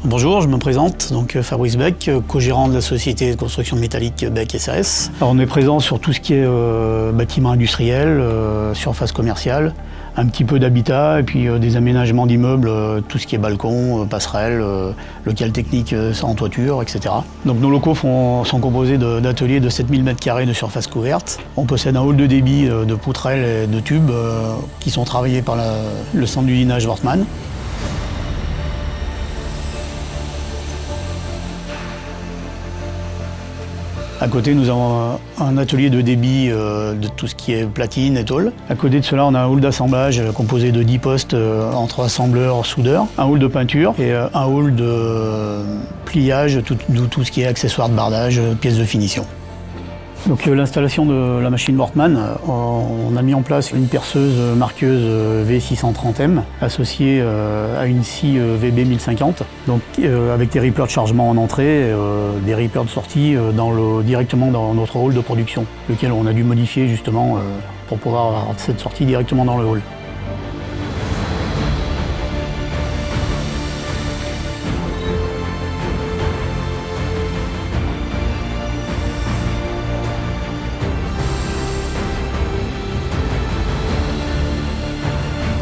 Bonjour, je me présente, donc Fabrice Beck, co-gérant de la société de construction métallique Beck SAS. Alors, on est présent sur tout ce qui est bâtiment industriel, surface commerciale, un petit peu d'habitat et puis des aménagements d'immeubles, tout ce qui est balcon, passerelle, local technique en toiture, etc. Donc nos locaux sont composés d'ateliers de 7000 m² de surface couverte. On possède un hall de débit de poutrelles et de tubes qui sont travaillés par le centre d'usinage Wortmann. À côté, nous avons un atelier de débit de tout ce qui est platine et tôle. À côté de cela, on a un hall d'assemblage composé de 10 postes entre assembleurs, soudeurs, un hall de peinture et un hall de pliage, tout ce qui est accessoires de bardage, pièces de finition. Donc l'installation de la machine Wortmann, on a mis en place une perceuse marqueuse V630M associée à une scie VB1050, donc avec des rippers de chargement en entrée, des rippers de sortie directement dans notre hall de production, lequel on a dû modifier justement pour pouvoir avoir cette sortie directement dans le hall.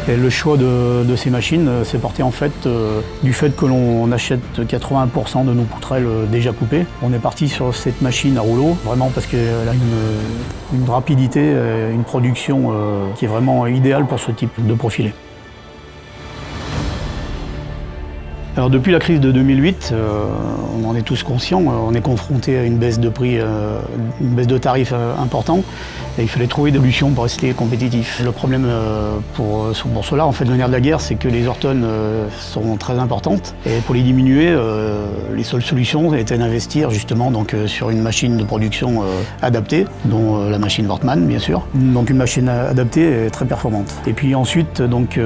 Et le choix de ces machines s'est porté en fait du fait que l'on achète 80% de nos poutrelles déjà coupées. On est parti sur cette machine à rouleau, vraiment parce qu'elle a une rapidité, une production qui est vraiment idéale pour ce type de profilé. Alors depuis la crise de 2008, on en est tous conscients, on est confronté à une baisse de prix, une baisse de tarifs importante et il fallait trouver des solutions pour rester compétitif. Le problème pour cela, en fait, le nerf de la guerre, c'est que les heures tonnes sont très importantes et pour les diminuer, les seules solutions étaient d'investir justement donc, sur une machine de production adaptée, dont la machine Wortmann bien sûr. Donc une machine adaptée et très performante. Et puis ensuite, donc,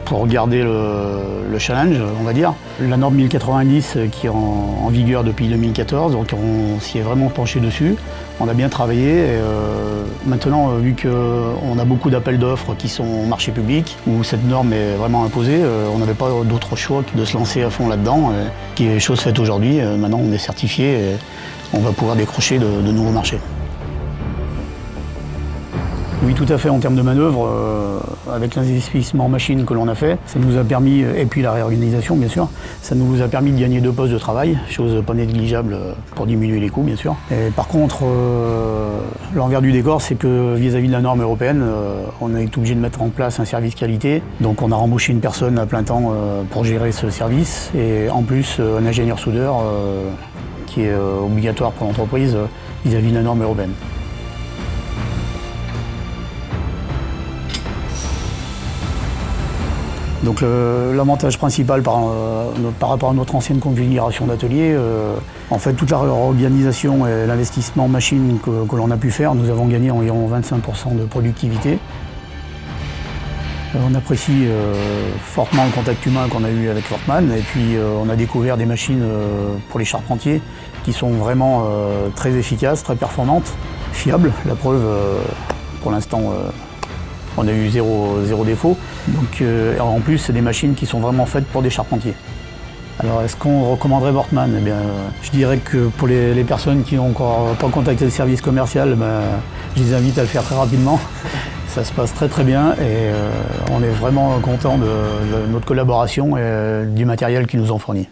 pour garder le challenge, on va dire. La norme 1090 qui est en vigueur depuis 2014, donc on s'y est vraiment penché dessus. On a bien travaillé et maintenant, vu qu'on a beaucoup d'appels d'offres qui sont au marché public, où cette norme est vraiment imposée, on n'avait pas d'autre choix que de se lancer à fond là-dedans, qui est chose faite aujourd'hui. Maintenant, on est certifié et on va pouvoir décrocher de nouveaux marchés. Oui, tout à fait, en termes de manœuvre, avec l'investissement en machine que l'on a fait, ça nous a permis, et puis la réorganisation bien sûr, ça nous a permis de gagner 2 postes de travail, chose pas négligeable pour diminuer les coûts bien sûr. Et par contre, l'envers du décor, c'est que vis-à-vis de la norme européenne, on a été obligé de mettre en place un service qualité. Donc on a embauché une personne à plein temps pour gérer ce service, et en plus un ingénieur soudeur qui est obligatoire pour l'entreprise vis-à-vis de la norme européenne. Donc l'avantage principal par rapport à notre ancienne configuration d'atelier, en fait toute la réorganisation et l'investissement en machine que l'on a pu faire, nous avons gagné environ 25% de productivité. On apprécie fortement le contact humain qu'on a eu avec Wortmann, et puis on a découvert des machines pour les charpentiers qui sont vraiment très efficaces, très performantes, fiables. La preuve, pour l'instant, on a eu zéro défaut. Donc, en plus, c'est des machines qui sont vraiment faites pour des charpentiers. Alors, est-ce qu'on recommanderait Wortmann ? Eh bien, je dirais que pour les personnes qui n'ont encore pas contacté le service commercial, je les invite à le faire très rapidement. Ça se passe très bien et on est vraiment content de notre collaboration et du matériel qu'ils nous ont fourni.